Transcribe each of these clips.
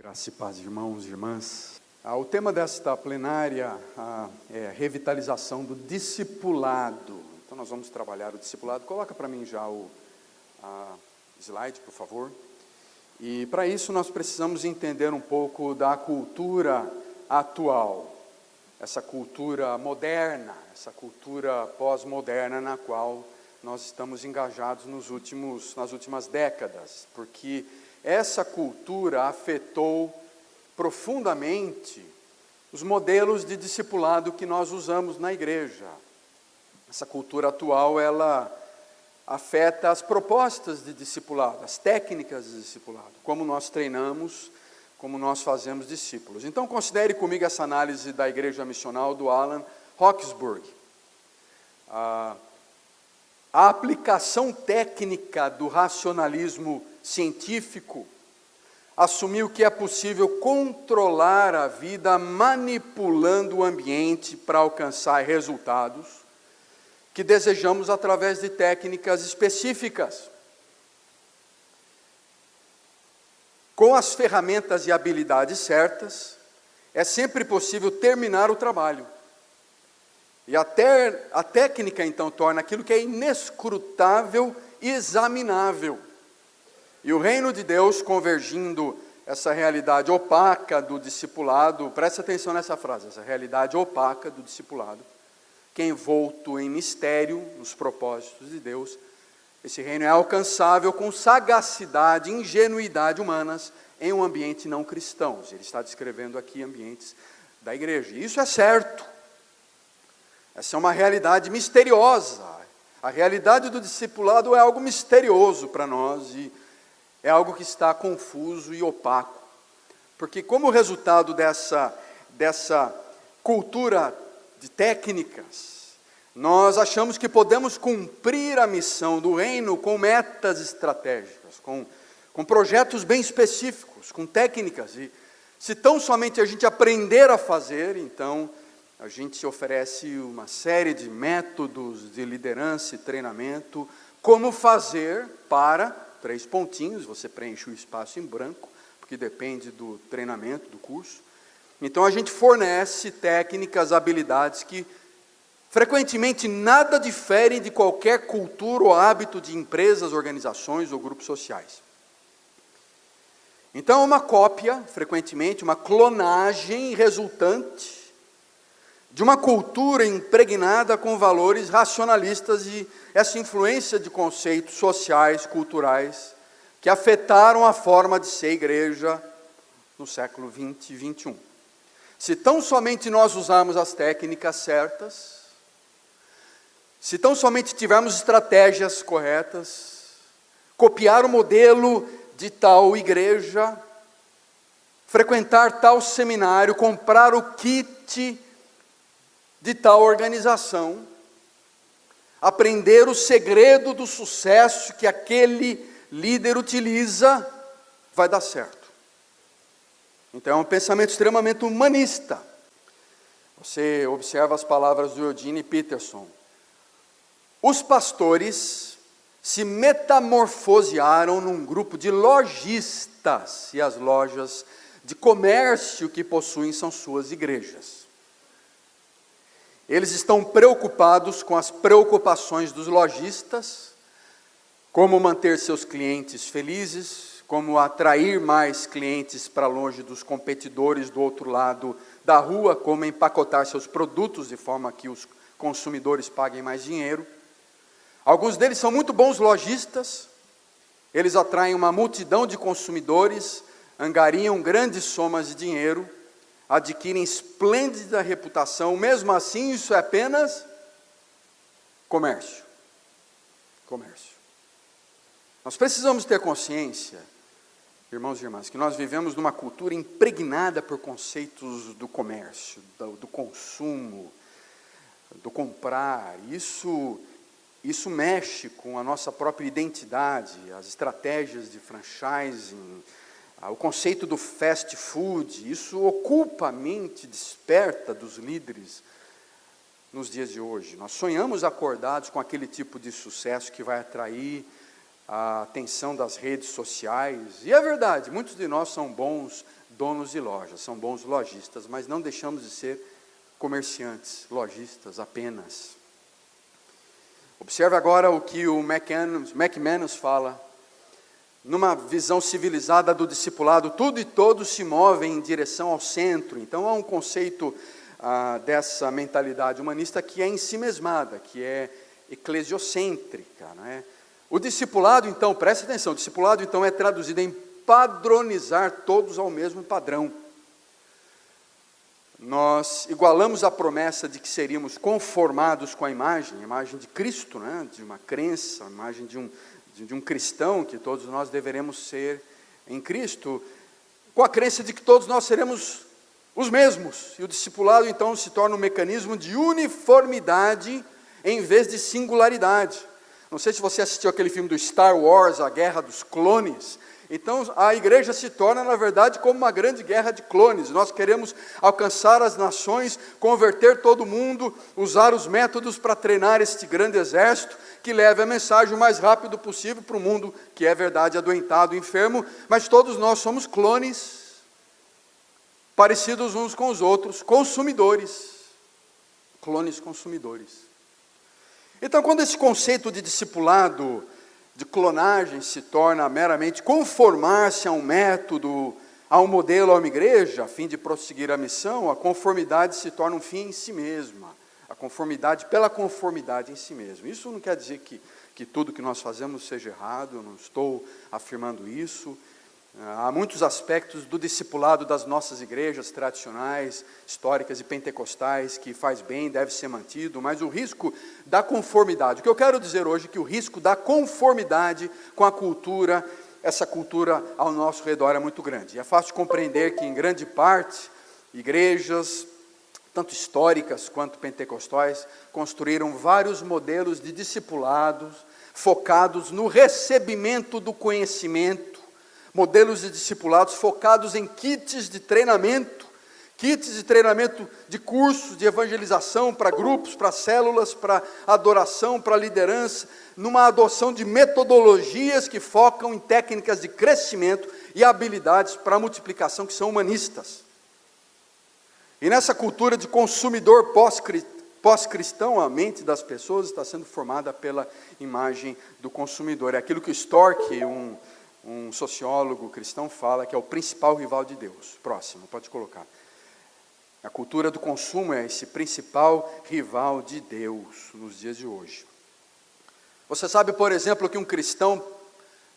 Graça e paz, irmãos e irmãs. O tema desta plenária é revitalização do discipulado. Então nós vamos trabalhar o discipulado. Coloca para mim já o slide, por favor. E para isso nós precisamos entender um pouco da cultura atual, essa cultura moderna, essa cultura pós-moderna na qual nós estamos engajados nas últimas décadas, porque essa cultura afetou profundamente os modelos de discipulado que nós usamos na igreja. Essa cultura atual, ela afeta as propostas de discipulado, as técnicas de discipulado, como nós treinamos, como nós fazemos discípulos. Então, considere comigo essa análise da igreja missional do Alan Hawksburg. A aplicação técnica do racionalismo científico assumiu que é possível controlar a vida manipulando o ambiente para alcançar resultados que desejamos através de técnicas específicas. Com as ferramentas e habilidades certas, é sempre possível terminar o trabalho. E até a técnica, então, torna aquilo que é inescrutável examinável. E o reino de Deus, convergindo essa realidade opaca do discipulado, presta atenção nessa frase, essa realidade opaca do discipulado, que é envolto em mistério nos propósitos de Deus, esse reino é alcançável com sagacidade e ingenuidade humanas em um ambiente não cristão. Ele está descrevendo aqui ambientes da igreja. E isso é certo. Essa é uma realidade misteriosa. A realidade do discipulado é algo misterioso para nós e é algo que está confuso e opaco. Porque como resultado dessa cultura de técnicas, nós achamos que podemos cumprir a missão do reino com metas estratégicas, com projetos bem específicos, com técnicas. E se tão somente a gente aprender a fazer, então a gente oferece uma série de métodos de liderança e treinamento, como fazer para, 3 pontinhos, você preenche o espaço em branco, porque depende do treinamento, do curso. Então a gente fornece técnicas, habilidades que frequentemente nada diferem de qualquer cultura ou hábito de empresas, organizações ou grupos sociais. Então é uma cópia, frequentemente, uma clonagem resultante de uma cultura impregnada com valores racionalistas e essa influência de conceitos sociais, culturais, que afetaram a forma de ser igreja no século 20 e 21. Se tão somente nós usarmos as técnicas certas, se tão somente tivermos estratégias corretas, copiar o modelo de tal igreja, frequentar tal seminário, comprar o kit de tal organização, aprender o segredo do sucesso que aquele líder utiliza, vai dar certo. Então é um pensamento extremamente humanista. Você observa as palavras do Eugene Peterson. Os pastores se metamorfosearam num grupo de lojistas, e as lojas de comércio que possuem são suas igrejas. Eles estão preocupados com as preocupações dos lojistas, como manter seus clientes felizes, como atrair mais clientes para longe dos competidores do outro lado da rua, como empacotar seus produtos de forma que os consumidores paguem mais dinheiro. Alguns deles são muito bons lojistas, eles atraem uma multidão de consumidores, angariam grandes somas de dinheiro, adquirem esplêndida reputação, mesmo assim isso é apenas comércio. Comércio. Nós precisamos ter consciência, irmãos e irmãs, que nós vivemos numa cultura impregnada por conceitos do comércio, do consumo, do comprar. Isso mexe com a nossa própria identidade, as estratégias de franchising, o conceito do fast food. Isso ocupa a mente, desperta dos líderes nos dias de hoje. Nós sonhamos acordados com aquele tipo de sucesso que vai atrair a atenção das redes sociais. E é verdade, muitos de nós são bons donos de lojas, são bons lojistas, mas não deixamos de ser comerciantes, lojistas apenas. Observe agora o que o McManus fala. Numa visão civilizada do discipulado, tudo e todos se movem em direção ao centro. Então há um conceito dessa mentalidade humanista que é ensimesmada, que é eclesiocêntrica, não é? O discipulado, então, preste atenção, o discipulado, então, é traduzido em padronizar todos ao mesmo padrão. Nós igualamos a promessa de que seríamos conformados com a imagem de Cristo, né? De uma crença, a imagem de um cristão, que todos nós deveremos ser em Cristo, com a crença de que todos nós seremos os mesmos. E o discipulado, então, se torna um mecanismo de uniformidade em vez de singularidade. Não sei se você assistiu aquele filme do Star Wars, A Guerra dos Clones. Então, a igreja se torna, na verdade, como uma grande guerra de clones. Nós queremos alcançar as nações, converter todo mundo, usar os métodos para treinar este grande exército, que leve a mensagem o mais rápido possível para o mundo, que é verdade, adoentado, enfermo, mas todos nós somos clones, parecidos uns com os outros, consumidores, clones consumidores. Então, quando esse conceito de discipulado, de clonagem, se torna meramente conformar-se a um método, a um modelo, a uma igreja, a fim de prosseguir a missão, a conformidade se torna um fim em si mesma. A conformidade pela conformidade em si mesmo. Isso não quer dizer que tudo que nós fazemos seja errado, eu não estou afirmando isso. Há muitos aspectos do discipulado das nossas igrejas tradicionais, históricas e pentecostais, que faz bem, deve ser mantido, mas o risco da conformidade, o que eu quero dizer hoje é que o risco da conformidade com a cultura, essa cultura ao nosso redor é muito grande. E é fácil de compreender que, em grande parte, igrejas, tanto históricas quanto pentecostais, construíram vários modelos de discipulados focados no recebimento do conhecimento, modelos de discipulados focados em kits de treinamento de cursos de evangelização para grupos, para células, para adoração, para liderança, numa adoção de metodologias que focam em técnicas de crescimento e habilidades para multiplicação que são humanistas. E nessa cultura de consumidor pós-cristão, a mente das pessoas está sendo formada pela imagem do consumidor. É aquilo que o Stork, um sociólogo cristão, fala que é o principal rival de Deus. Próximo, pode colocar. A cultura do consumo é esse principal rival de Deus nos dias de hoje. Você sabe, por exemplo, que um cristão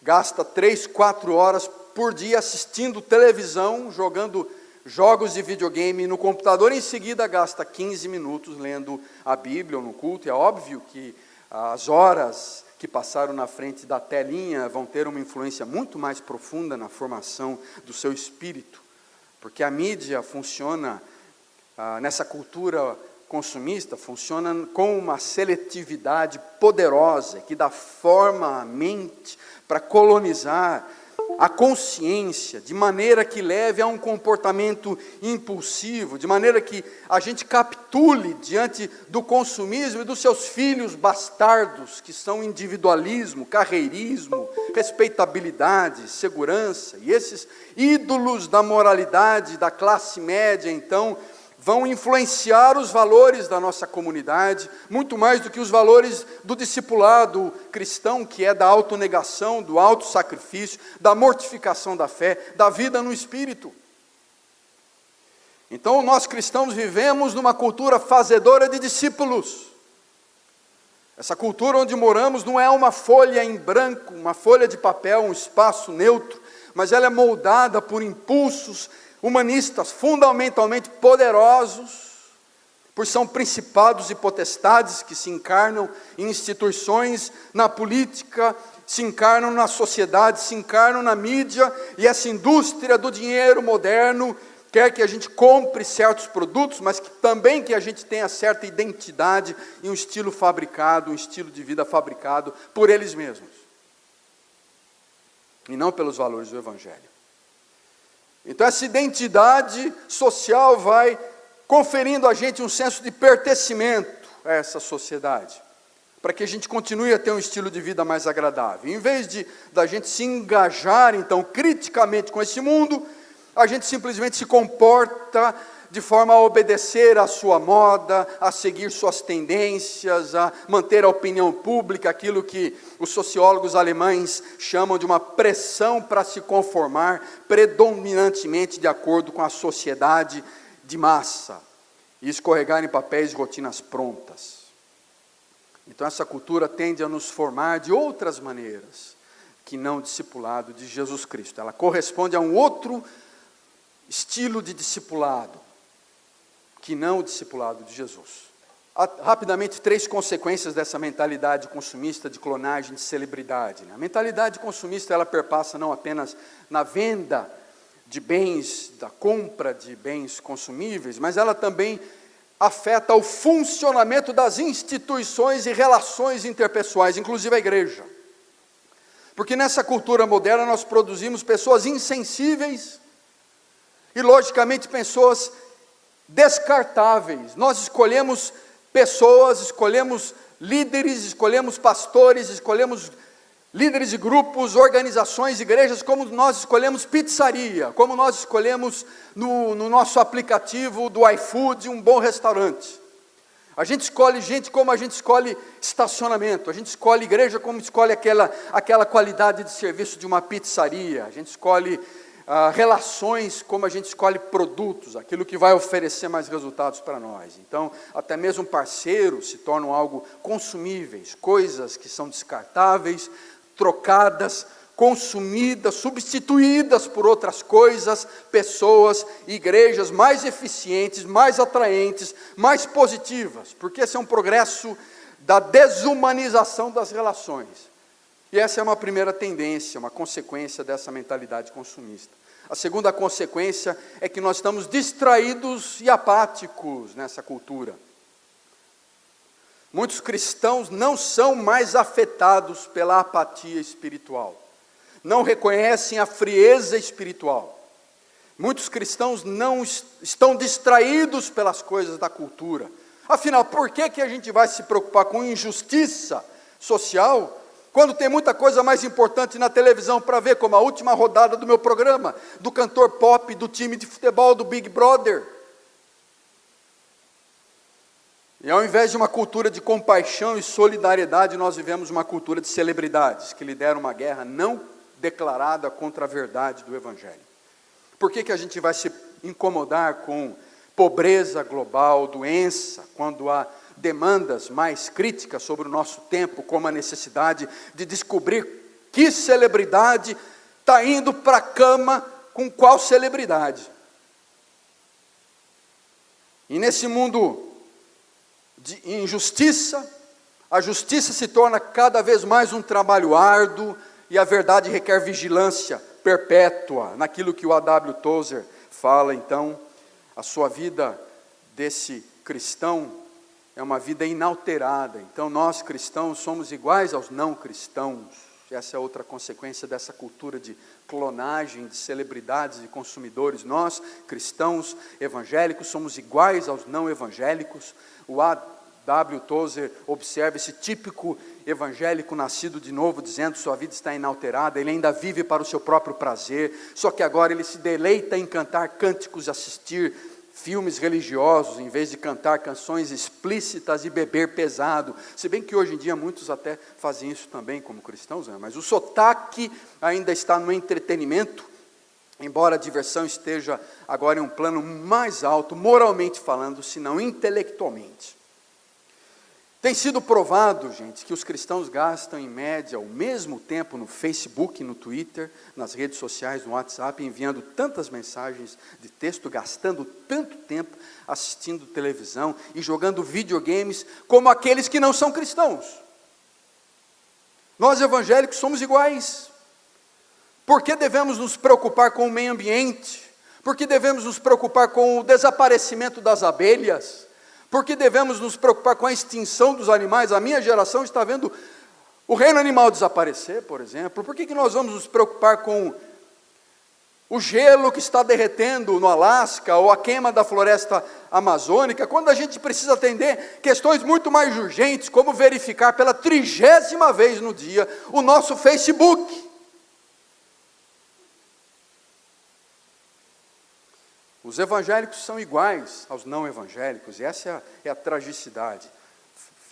gasta 3, 4 horas por dia assistindo televisão, jogando jogos de videogame no computador, em seguida gasta 15 minutos lendo a Bíblia ou no culto. É óbvio que as horas que passaram na frente da telinha vão ter uma influência muito mais profunda na formação do seu espírito, porque a mídia funciona, nessa cultura consumista, funciona com uma seletividade poderosa, que dá forma à mente para colonizar a consciência, de maneira que leve a um comportamento impulsivo, de maneira que a gente capitule diante do consumismo e dos seus filhos bastardos, que são individualismo, carreirismo, respeitabilidade, segurança. E esses ídolos da moralidade da classe média, então, vão influenciar os valores da nossa comunidade, muito mais do que os valores do discipulado cristão, que é da autonegação, do autossacrifício, da mortificação da fé, da vida no Espírito. Então, nós cristãos vivemos numa cultura fazedora de discípulos. Essa cultura onde moramos não é uma folha em branco, uma folha de papel, um espaço neutro, mas ela é moldada por impulsos humanistas fundamentalmente poderosos, pois são principados e potestades que se encarnam em instituições, na política, se encarnam na sociedade, se encarnam na mídia, e essa indústria do dinheiro moderno quer que a gente compre certos produtos, mas também que a gente tenha certa identidade e um estilo fabricado, um estilo de vida fabricado por eles mesmos, e não pelos valores do Evangelho. Então essa identidade social vai conferindo a gente um senso de pertencimento a essa sociedade, para que a gente continue a ter um estilo de vida mais agradável. Em vez da gente se engajar, então, criticamente com esse mundo, A gente simplesmente se comporta de forma a obedecer à sua moda, a seguir suas tendências, a manter a opinião pública, aquilo que os sociólogos alemães chamam de uma pressão para se conformar predominantemente de acordo com a sociedade de massa, e escorregar em papéis e rotinas prontas. Então essa cultura tende a nos formar de outras maneiras que não o discipulado de Jesus Cristo. Ela corresponde a um outro estilo de discipulado, que não o discipulado de Jesus. Rapidamente, 3 consequências dessa mentalidade consumista de clonagem de celebridade. A mentalidade consumista, ela perpassa não apenas na venda de bens, da compra de bens consumíveis, mas ela também afeta o funcionamento das instituições e relações interpessoais, inclusive a igreja. Porque nessa cultura moderna nós produzimos pessoas insensíveis e, logicamente, pessoas descartáveis. Nós escolhemos pessoas, escolhemos líderes, escolhemos pastores, escolhemos líderes de grupos, organizações, igrejas, como nós escolhemos pizzaria, como nós escolhemos no nosso aplicativo do iFood um bom restaurante. A gente escolhe gente como a gente escolhe estacionamento, a gente escolhe igreja como escolhe aquela qualidade de serviço de uma pizzaria, a gente escolhe relações como a gente escolhe produtos, aquilo que vai oferecer mais resultados para nós. Então, até mesmo parceiros se tornam algo consumíveis, coisas que são descartáveis, trocadas, consumidas, substituídas por outras coisas, pessoas, igrejas mais eficientes, mais atraentes, mais positivas, porque esse é um progresso da desumanização das relações. E essa é uma primeira tendência, uma consequência dessa mentalidade consumista. A segunda consequência é que nós estamos distraídos e apáticos nessa cultura. Muitos cristãos não são mais afetados pela apatia espiritual, não reconhecem a frieza espiritual. Muitos cristãos não estão distraídos pelas coisas da cultura. Afinal, por que a gente vai se preocupar com injustiça social, quando tem muita coisa mais importante na televisão para ver, como a última rodada do meu programa, do cantor pop, do time de futebol, do Big Brother? E ao invés de uma cultura de compaixão e solidariedade, nós vivemos uma cultura de celebridades, que lideram uma guerra não declarada contra a verdade do Evangelho. Por que a gente vai se incomodar com pobreza global, doença, quando há demandas mais críticas sobre o nosso tempo, como a necessidade de descobrir que celebridade está indo para a cama com qual celebridade? E nesse mundo de injustiça, a justiça se torna cada vez mais um trabalho árduo e a verdade requer vigilância perpétua, naquilo que o A.W. Tozer fala. Então, a sua vida desse cristão é uma vida inalterada. Então, nós cristãos somos iguais aos não cristãos. Essa é outra consequência dessa cultura de clonagem de celebridades e consumidores. Nós, cristãos evangélicos, somos iguais aos não evangélicos. O A.W. Tozer observa esse típico evangélico nascido de novo, dizendo que sua vida está inalterada, ele ainda vive para o seu próprio prazer, só que agora ele se deleita em cantar cânticos e assistir filmes religiosos, em vez de cantar canções explícitas e beber pesado. Se bem que hoje em dia muitos até fazem isso também como cristãos, né? Mas o sotaque ainda está no entretenimento, embora a diversão esteja agora em um plano mais alto, moralmente falando, se não intelectualmente. Tem sido provado, gente, que os cristãos gastam em média o mesmo tempo no Facebook, no Twitter, nas redes sociais, no WhatsApp, enviando tantas mensagens de texto, gastando tanto tempo assistindo televisão e jogando videogames, como aqueles que não são cristãos. Nós evangélicos somos iguais. Por que devemos nos preocupar com o meio ambiente? Por que devemos nos preocupar com o desaparecimento das abelhas? Por que devemos nos preocupar com a extinção dos animais? A minha geração está vendo o reino animal desaparecer, por exemplo. Por que nós vamos nos preocupar com o gelo que está derretendo no Alasca, ou a queima da floresta amazônica, quando a gente precisa atender questões muito mais urgentes, como verificar pela 30ª vez no dia o nosso Facebook? Os evangélicos são iguais aos não evangélicos, e essa é a tragicidade.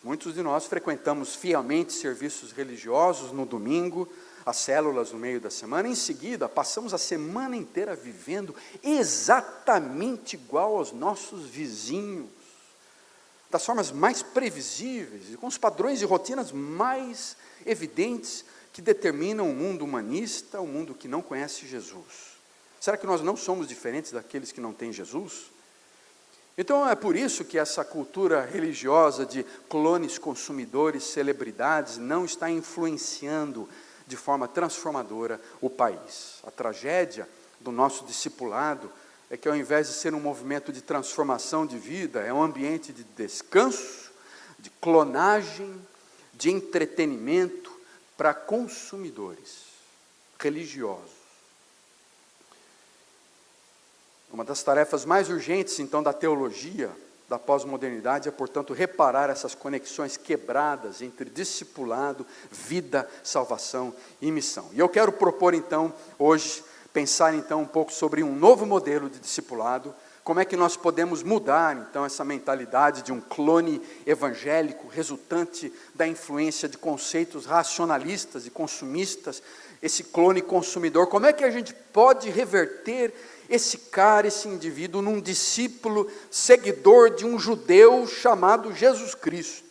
Muitos de nós frequentamos fielmente serviços religiosos no domingo, as células no meio da semana, em seguida passamos a semana inteira vivendo exatamente igual aos nossos vizinhos, das formas mais previsíveis, e com os padrões e rotinas mais evidentes que determinam o mundo humanista, o mundo que não conhece Jesus. Será que nós não somos diferentes daqueles que não têm Jesus? Então é por isso que essa cultura religiosa de clones, consumidores, celebridades não está influenciando de forma transformadora o país. A tragédia do nosso discipulado é que, ao invés de ser um movimento de transformação de vida, é um ambiente de descanso, de clonagem, de entretenimento para consumidores religiosos. Uma das tarefas mais urgentes, então, da teologia da pós-modernidade é, portanto, reparar essas conexões quebradas entre discipulado, vida, salvação e missão. E eu quero propor, então, hoje, pensar, então, um pouco sobre um novo modelo de discipulado, como é que nós podemos mudar, então, essa mentalidade de um clone evangélico, resultante da influência de conceitos racionalistas e consumistas, esse clone consumidor, como é que a gente pode reverter esse cara, esse indivíduo, num discípulo, seguidor de um judeu chamado Jesus Cristo.